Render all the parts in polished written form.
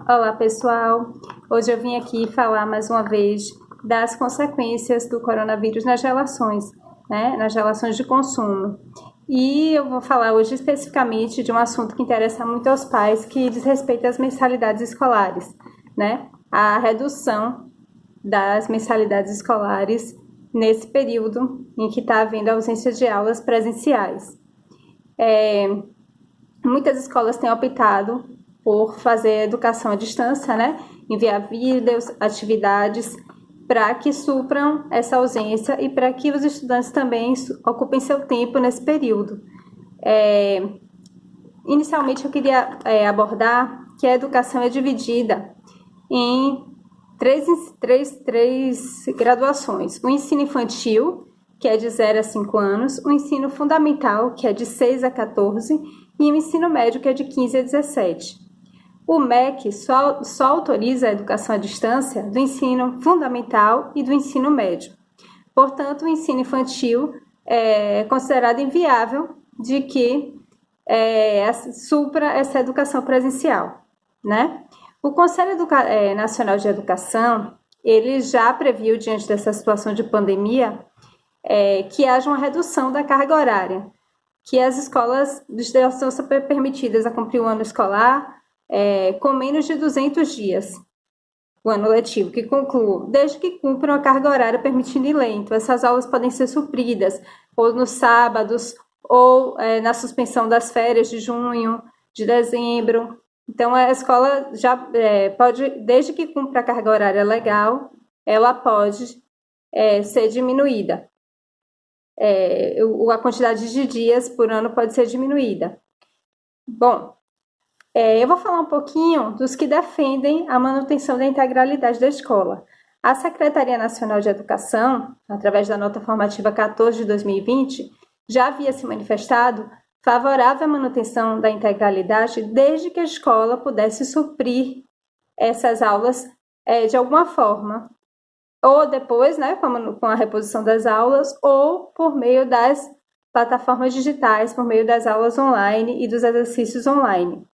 Olá, pessoal. Hoje eu vim aqui falar mais uma vez das consequências do coronavírus nas relações, né? Nas relações de consumo. E eu vou falar hoje especificamente de um assunto que interessa muito aos pais, que diz respeito às mensalidades escolares, né? A redução das mensalidades escolares nesse período em que está havendo ausência de aulas presenciais. Muitas escolas têm optado por fazer educação à distância, né? Enviar vídeos, atividades, para que supram essa ausência e para que os estudantes também ocupem seu tempo nesse período. Inicialmente, eu queria abordar que a educação é dividida em três graduações. O ensino infantil, que é de 0 a 5 anos, o ensino fundamental, que é de 6 a 14, e o ensino médio, que é de 15 a 17. O MEC só autoriza a educação à distância do ensino fundamental e do ensino médio. Portanto, o ensino infantil é considerado inviável de que supra essa educação presencial, né? O Conselho Nacional de Educação, ele já previu, diante dessa situação de pandemia, que haja uma redução da carga horária, que as escolas são permitidas a cumprir o ano escolar com menos de 200 dias, o ano letivo, que conclua, desde que cumpram a carga horária permitida em lei. Então, essas aulas podem ser supridas ou nos sábados, ou na suspensão das férias de junho, de dezembro. Então, a escola já pode, desde que cumpra a carga horária legal, ela pode ser diminuída. A quantidade de dias por ano pode ser diminuída. Bom, eu vou falar um pouquinho dos que defendem a manutenção da integralidade da escola. A Secretaria Nacional de Educação, através da Nota Formativa 14 de 2020, já havia se manifestado favorável à manutenção da integralidade desde que a escola pudesse suprir essas aulas de alguma forma, ou depois, né, com a reposição das aulas, ou por meio das plataformas digitais, por meio das aulas online e dos exercícios online.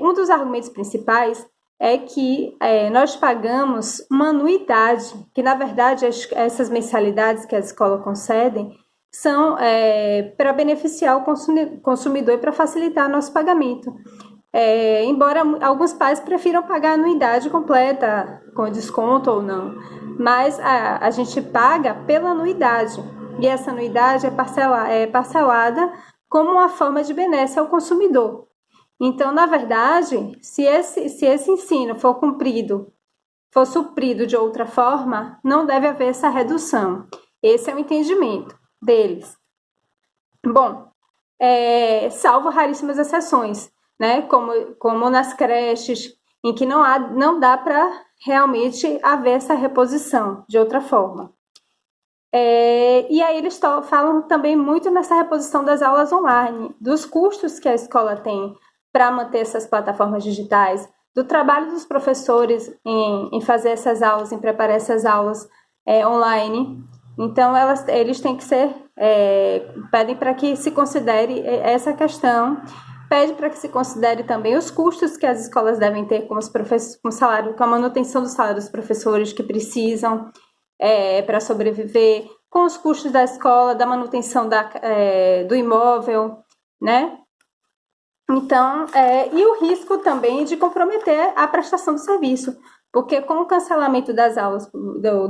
Um dos argumentos principais é que nós pagamos uma anuidade, que na verdade essas mensalidades que a escola concedem são para beneficiar o consumidor e para facilitar nosso pagamento. Embora alguns pais prefiram pagar a anuidade completa, com desconto ou não, mas a gente paga pela anuidade, e essa anuidade é parcelada como uma forma de benesse ao consumidor. Então, na verdade, se esse ensino for suprido de outra forma, não deve haver essa redução. Esse é o entendimento deles. Bom, salvo raríssimas exceções, né? Como nas creches, em que não dá para realmente haver essa reposição de outra forma. E aí eles falam também muito nessa reposição das aulas online, dos custos que a escola tem para manter essas plataformas digitais, do trabalho dos professores em fazer essas aulas, em preparar essas aulas online. Então, eles têm que pedem para que se considere essa questão, pede para que se considere também os custos que as escolas devem ter com a manutenção do salário dos professores que precisam para sobreviver, com os custos da escola, da manutenção do imóvel, né? Então, e o risco também de comprometer a prestação do serviço, porque com o cancelamento das aulas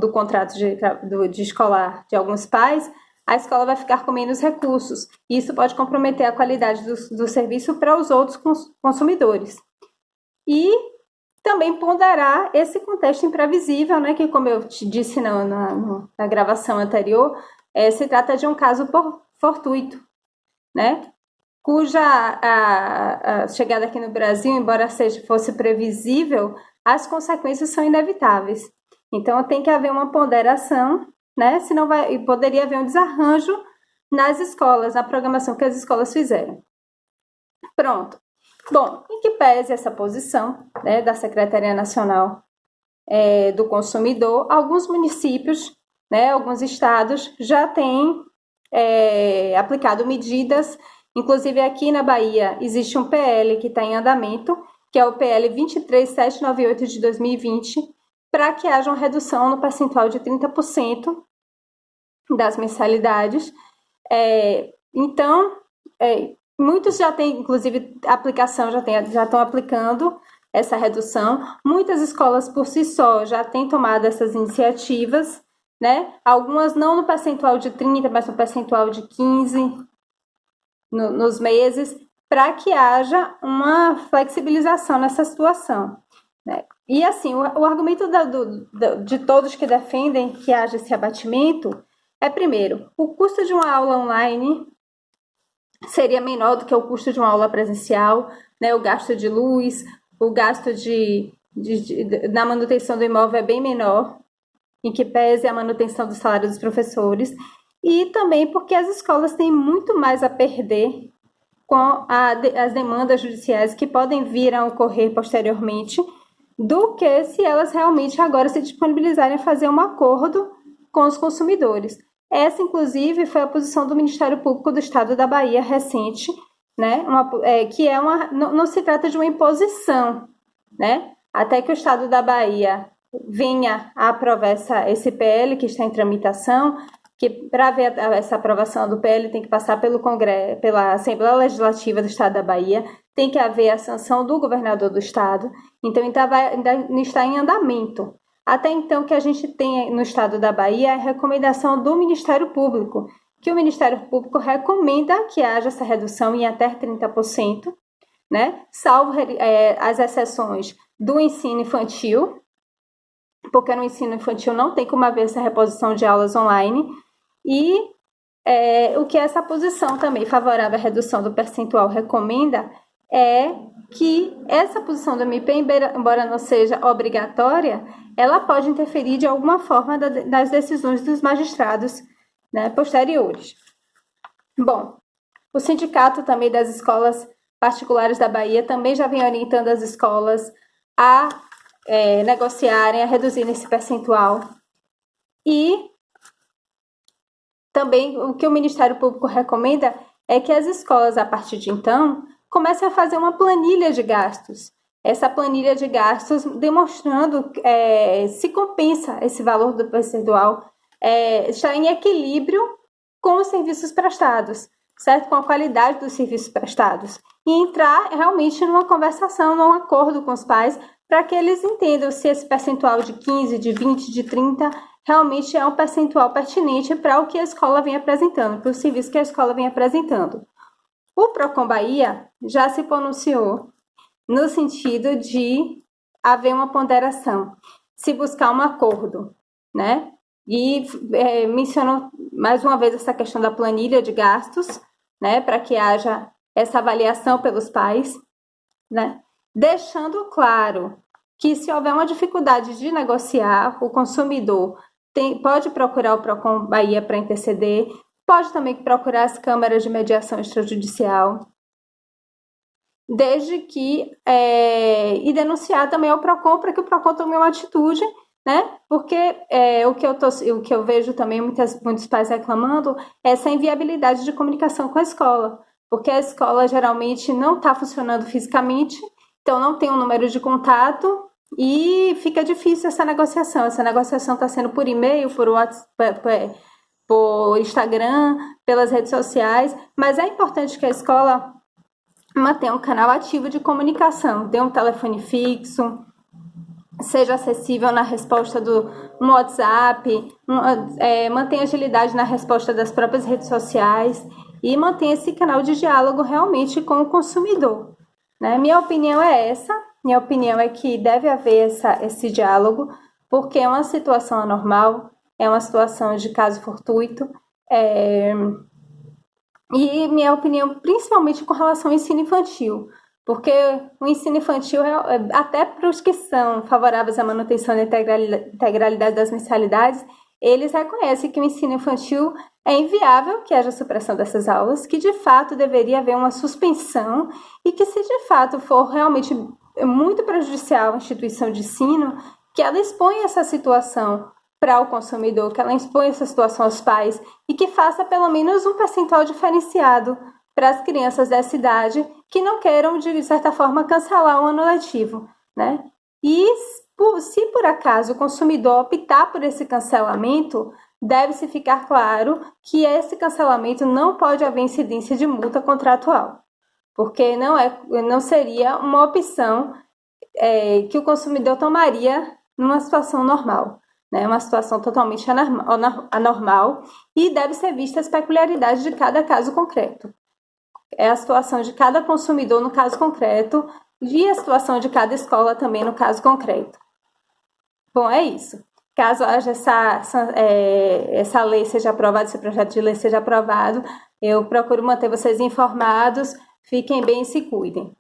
do contrato de escolar de alguns pais, a escola vai ficar com menos recursos. E isso pode comprometer a qualidade do serviço para os outros consumidores. E também ponderar esse contexto imprevisível, né, que, como eu te disse na gravação anterior, se trata de um caso fortuito, né, cuja a chegada aqui no Brasil, embora fosse previsível, as consequências são inevitáveis. Então, tem que haver uma ponderação, né? Senão poderia haver um desarranjo nas escolas, na programação que as escolas fizeram. Pronto. Bom, em que pese essa posição, né, da Secretaria Nacional do Consumidor, alguns municípios, né, alguns estados já têm aplicado medidas. Inclusive, aqui na Bahia, existe um PL que está em andamento, que é o PL 23798 de 2020, para que haja uma redução no percentual de 30% das mensalidades. Então, muitos já têm, inclusive, aplicação, já estão aplicando essa redução. Muitas escolas, por si só, já têm tomado essas iniciativas, né? Algumas não no percentual de 30%, mas no percentual de 15% nos meses, para que haja uma flexibilização nessa situação, né? E assim, o argumento de todos que defendem que haja esse abatimento é, primeiro, o custo de uma aula online seria menor do que o custo de uma aula presencial, né? O gasto de luz, o gasto na manutenção do imóvel é bem menor, em que pese a manutenção do salário dos professores, e também porque as escolas têm muito mais a perder com as demandas judiciais que podem vir a ocorrer posteriormente, do que se elas realmente agora se disponibilizarem a fazer um acordo com os consumidores. Essa, inclusive, foi a posição do Ministério Público do Estado da Bahia recente, né? Não se trata de uma imposição, né? Até que o Estado da Bahia venha a aprovar esse PL que está em tramitação, que para haver essa aprovação do PL tem que passar pelo Congresso, pela Assembleia Legislativa do Estado da Bahia, tem que haver a sanção do governador do Estado, então ainda está em andamento. Até então, o que a gente tem no Estado da Bahia é a recomendação do Ministério Público, que o Ministério Público recomenda que haja essa redução em até 30%, né? Salvo as exceções do ensino infantil, porque no ensino infantil não tem como haver essa reposição de aulas online, e o que essa posição também favorável à redução do percentual recomenda é que essa posição do MP, embora não seja obrigatória, ela pode interferir de alguma forma das decisões dos magistrados, né, posteriores. Bom, o sindicato também das escolas particulares da Bahia também já vem orientando as escolas a negociarem, a reduzir esse percentual. E também o que o Ministério Público recomenda é que as escolas, a partir de então, comecem a fazer uma planilha de gastos. Essa planilha de gastos demonstrando se compensa esse valor do percentual, está em equilíbrio com os serviços prestados, certo? Com a qualidade dos serviços prestados. E entrar realmente numa conversação, num acordo com os pais, para que eles entendam se esse percentual de 15%, de 20%, de 30% realmente é um percentual pertinente para o que a escola vem apresentando, para o serviço que a escola vem apresentando. O Procon Bahia já se pronunciou no sentido de haver uma ponderação, se buscar um acordo, né? E mencionou mais uma vez essa questão da planilha de gastos, né? Para que haja essa avaliação pelos pais, né? Deixando claro que se houver uma dificuldade de negociar, o consumidor pode procurar o Procon Bahia para interceder, pode também procurar as câmaras de mediação extrajudicial, desde que e denunciar também ao Procon para que o Procon tome uma atitude, né? Porque o que eu vejo também muitos pais reclamando é essa inviabilidade de comunicação com a escola, porque a escola geralmente não está funcionando fisicamente, então não tem um número de contato e fica difícil essa negociação. Essa negociação está sendo por e-mail, por WhatsApp, por Instagram, pelas redes sociais, mas é importante que a escola mantenha um canal ativo de comunicação, dê um telefone fixo, seja acessível na resposta do WhatsApp, mantenha agilidade na resposta das próprias redes sociais e mantenha esse canal de diálogo realmente com o consumidor, né? Minha opinião é essa, minha opinião é que deve haver esse diálogo, porque é uma situação anormal, é uma situação de caso fortuito, e minha opinião principalmente com relação ao ensino infantil, porque o ensino infantil, até para os que são favoráveis à manutenção da integralidade das mensalidades, eles reconhecem que o ensino infantil é inviável que haja supressão dessas aulas, que de fato deveria haver uma suspensão e que se de fato for realmente muito prejudicial à instituição de ensino, que ela exponha essa situação para o consumidor, que ela exponha essa situação aos pais e que faça pelo menos um percentual diferenciado para as crianças dessa idade, que não queiram, de certa forma, cancelar o ano letivo, né? E se por acaso o consumidor optar por esse cancelamento, deve-se ficar claro que esse cancelamento não pode haver incidência de multa contratual, porque não seria uma opção que o consumidor tomaria numa situação normal, né? Uma situação totalmente anormal, e deve ser vista as peculiaridades de cada caso concreto. É a situação de cada consumidor no caso concreto e a situação de cada escola também no caso concreto. Bom, é isso. Caso haja essa lei seja aprovada, esse projeto de lei seja aprovado, eu procuro manter vocês informados. Fiquem bem e se cuidem.